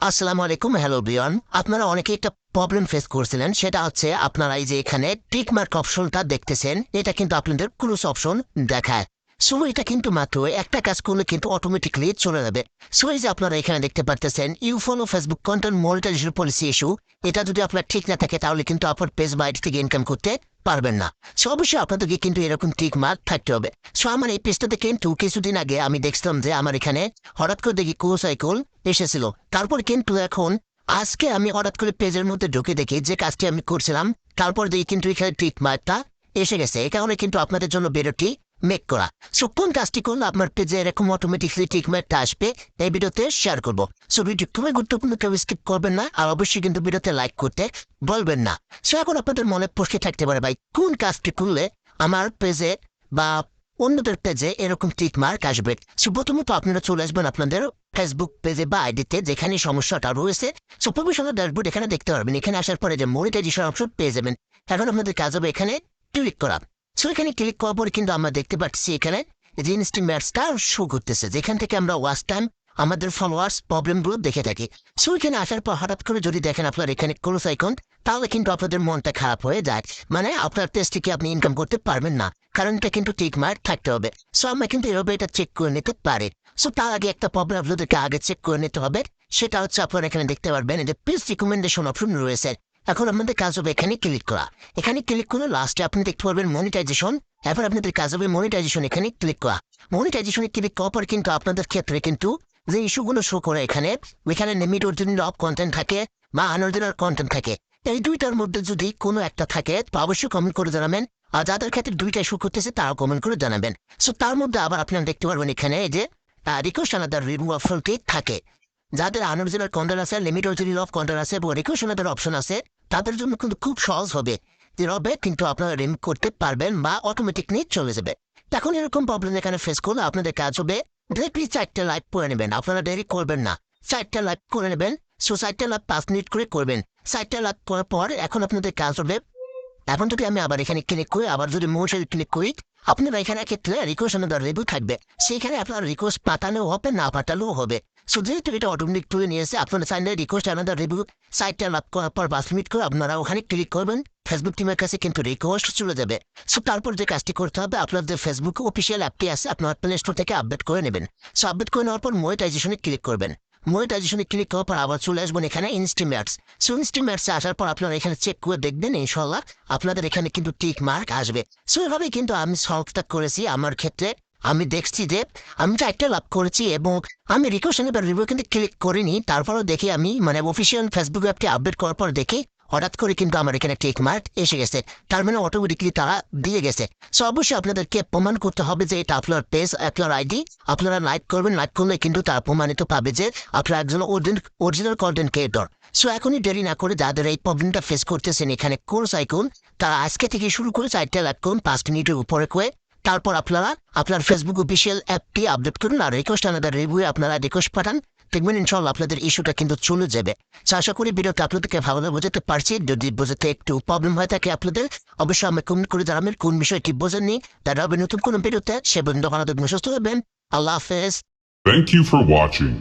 আসসালামু আলাইকুম, hello Brian. আপনারা অনেকে একটা প্রবলেম ফেস করছিলেন, সেটা হচ্ছে আপনারা এই যে এখানে টিক মার্ক অপশনটা দেখতেছেন, এটা কিন্তু আপনাদের ক্লোজ অপশন দেখায়। সো এটা কিন্তু মাত্র একটা কাজ করলে কিন্তু অটোমেটিকলি চলে যাবে। সো এই যে আপনারা এখানে দেখতে পারতেছেন you follow Facebook content monetization policy issue, এটা যদি আপনার ঠিক না থাকে তাহলে কিন্তু আপনার পেজ বাইরে থেকে ইনকাম করতে পারবেন না। সো অবশ্যই আপনাদেরকে কিন্তু এরকম টিক মার্ক থাকতে হবে। সো আমার এই পেজটাতে কিন্তু কিছুদিন আগে আমি দেখছিলাম যে আমার এখানে হঠাৎ করে দেখি কোসাইকেল এসেছিল। তারপর কিন্তু এখন আজকে আমি হঠাৎ করে পেজের মধ্যে ঢুকে দেখি যে কাজটি আমি করছিলাম, তারপর দেখি কিন্তু এখানে টিক মার্কটা এসে গেছে। এই কারণে কিন্তু আপনাদের জন্য ভিডিওটি মেক করা। সো কোন কাজটি করলে আপনার পেজে এরকম অটোমেটিকলি টিক মার্কটা আসবে এই ভিডিওতে শেয়ার করবো। সো ভিডিও খুবই গুরুত্বপূর্ণ, কেউ স্কিপ করবেন না, আর অবশ্যই কিন্তু ভিডিওতে লাইক করতে বলবেন না। সো এখন আপনাদের মনে প্রশ্ন থাকতে পারে, ভাই কোন কাজটি করলে আমার পেজে বা অন্যদের পেজে এরকম টিক মার্ক আসবে। সো প্রথমত আপনারা চলে আসবেন আপনাদের ফেসবুক পেজে বা আইডিতে যেখানে সমস্যাটা রয়েছে। সো প্রফেশনাল ড্যাশবোর্ড এখানে দেখতে পারবেন। এখানে আসার পরে যে মনিটাইজেশন অপশন পেয়ে যাবেন। এখন আপনাদের কাজ হবে এখানে ক্লিক করা। সো এখানে ক্লিক করার পরে কিন্তু আমরা দেখতে পাচ্ছি এখানে যে ইনস্টিমেটসটা শো করতেছে, যেখান থেকে আমরা ওয়াচ টাইম আমাদের ফলোয়ার্স প্রবলেমগুলো দেখে থাকি। সো এখানে আসার পর হঠাৎ করে যদি দেখেন আপনার এখানে ক্লোজ আইকন, তাহলে কিন্তু আপনাদের মনটা খারাপ হয়ে যায়। মানে আপনার পেজ থেকে আপনি ইনকাম করতে পারবেন না, কারণ এটা কিন্তু টিক মার্ক থাকতে হবে। সো আমরা কিন্তু এভাবে এটা চেক করে নিতে পারি। সো তার আগে একটা প্রবলেম আপনাদেরকে আগে চেক করে নিতে হবে। সেটা হচ্ছে আপনারা এখানে দেখতে পারবেন যে পেজ রিকমেন্ডেশন অপশন রয়েছে। এখন আপনাদের কাজ হবে এখানে ক্লিক করা। এখানে ক্লিক করে লাস্টে আপনি দেখতে পারবেন মনিটাইজেশন। এরপর আপনাদের কাজ হবে মনিটাইজেশন এখানে ক্লিক করা। মনিটাইজেশনে ক্লিক করার পর কিন্তু আপনাদের ক্ষেত্রে কিন্তু যে ইস্যুগুলো শো করে এখানে, ওইখানে লিমিট অরিজিনাল অফ কন্টেন্ট থাকে বা আনঅরিজিনাল কন্টেন্ট থাকে। এই দুইটার মধ্যে যদি কোনো একটা থাকে তো অবশ্যই কমেন্ট করে জানাবেন। আর যাদের ক্ষেত্রে দুইটা ইস্যু করতেছে তারাও কমেন্ট করে জানাবেন। সো তার মধ্যে আবার আপনারা দেখতে পারবেন এখানে এই যে রিকোয়েস্ট আনাদার রিমুভ অপশনটি থাকে। যাদের আনঅরিজিনাল কন্টেন্ট আছে, লিমিট অরিজিনাল অফ কন্টেন্ট আছে এবং রিকোয়েস্ট আনাদার অপশন আছে, তাদের জন্য কিন্তু খুব সহজ হবে। রবে কিন্তু আপনারা রিমুভ করতে পারবেন বা অটোমেটিকলি চলে যাবে। এখন এরকম প্রবলেম এখানে ফেস করলে আপনাদের কাজ হবে ডিরেক্টলি 4টা লাইভ করে নেবেন। আপনারা দেরি করবেন না, 4টা লাইভ করে নেবেন। সো 4টা লাইভ 5 মিনিট করে করবেন। 4টা লাইভ করার পর এখন আপনাদের কাজ হবে, এখন যদি আমি আবার এখানে ক্লিক করি, আবার যদি মোশন ক্লিক করি, আপনারা এখানে ক্ষেত্রে রিকোয়েস্ট আনাদার রিভিউ থাকবে। সেইখানে আপনার রিকোয়েস্ট পাঠানো হবে না পাঠালেও হবে। সো যেহেতু এটা অটোমেটিক করে নিয়েছে, আপনারা চাইলে রিকোয়েস্ট আনাদার রিভিউ 4টা লাভ করার পর 5 মিনিট করে আপনারা ওখানে ক্লিক করবেন। ফেসবুক টিমের কাছে কিন্তু রিকোয়েস্ট চলে যাবে। সো তারপর যে কাজটি করতে হবে, আপনাদের ফেসবুক অফিসিয়াল অ্যাপটি আছে, আপনার প্লে স্টোর থেকে আপডেট করে নেবেন। সো আপডেট করে নেওয়ার পর মনিটাইজেশনে ক্লিক করবেন। মনিটাইজেশনে ক্লিক করার পর আবার চলে আসবেন এখানে ইনস্টিমেটস। সো ইনস্টিমেটসে আসার পর আপনারা এখানে চেক করে দেখবেন, ইনশাল্লাহ আপনাদের এখানে কিন্তু টিক মার্ক আসবে। সো এভাবেই কিন্তু আমি সলভটা করেছি আমার ক্ষেত্রে। আমি দেখছি যে আমি 4টা লাভ করেছি এবং আমি রিকোয়েস্ট এবার রিভিউ কিন্তু ক্লিক করিনি। তারপরও দেখি আমি মানে অফিসিয়াল ফেসবুক অ্যাপটি আপডেট করার পর দেখি হঠাৎ করে কিন্তু আমার এখানে টিক মার্ক এসে গেছে। তার মানে অটোমেটিকলি তারা দিয়ে গেছে। সো অবশ্যই আপনাদেরকে প্রমাণ করতে হবে যে এটা আপনার পেজ, আপনার আইডি। আপনারা লাইক করবেন, লাইক করলে কিন্তু তারা প্রমাণিত পাবে যে আপনার একজন অরিজিনাল কন্টেন্ট ক্রিয়েটর। সো এখনই দেরি না করে যাদের এই প্রবলেমটা ফেস করতেছেন এখানে কোর্স আইকন, তারা আজকে থেকে শুরু করে 4টা লাইক করুন 5 মিনিটের উপরে করে। তারপর আপনারা আপনার ফেসবুক অফিসিয়াল অ্যাপটি আপডেট করুন আর রিকোয়েস্ট আনাদার রিভিউ আপনারা রিকোয়েস্ট পাঠান। দেখবেন ইনশাল্লাহ আপনাদের ইস্যুটা কিন্তু চলে যাবে। সো আশা করি ভিডিওটা আপনাদেরকে ভালোভাবে বোঝাতে পারছি। যদি বোঝাতে একটু প্রবলেম হয়ে থাকে আপনাদের, অবশ্যই আমি কমেন্ট করে জানাবেন কোন বিষয়টি বোঝেননি। তারা হবে নতুন কোনো ভিডিওতে, সে পর্যন্ত ভালো থাকবেন, সুস্থ থাকবেন। আল্লাহ হাফেজ। Thank you for watching.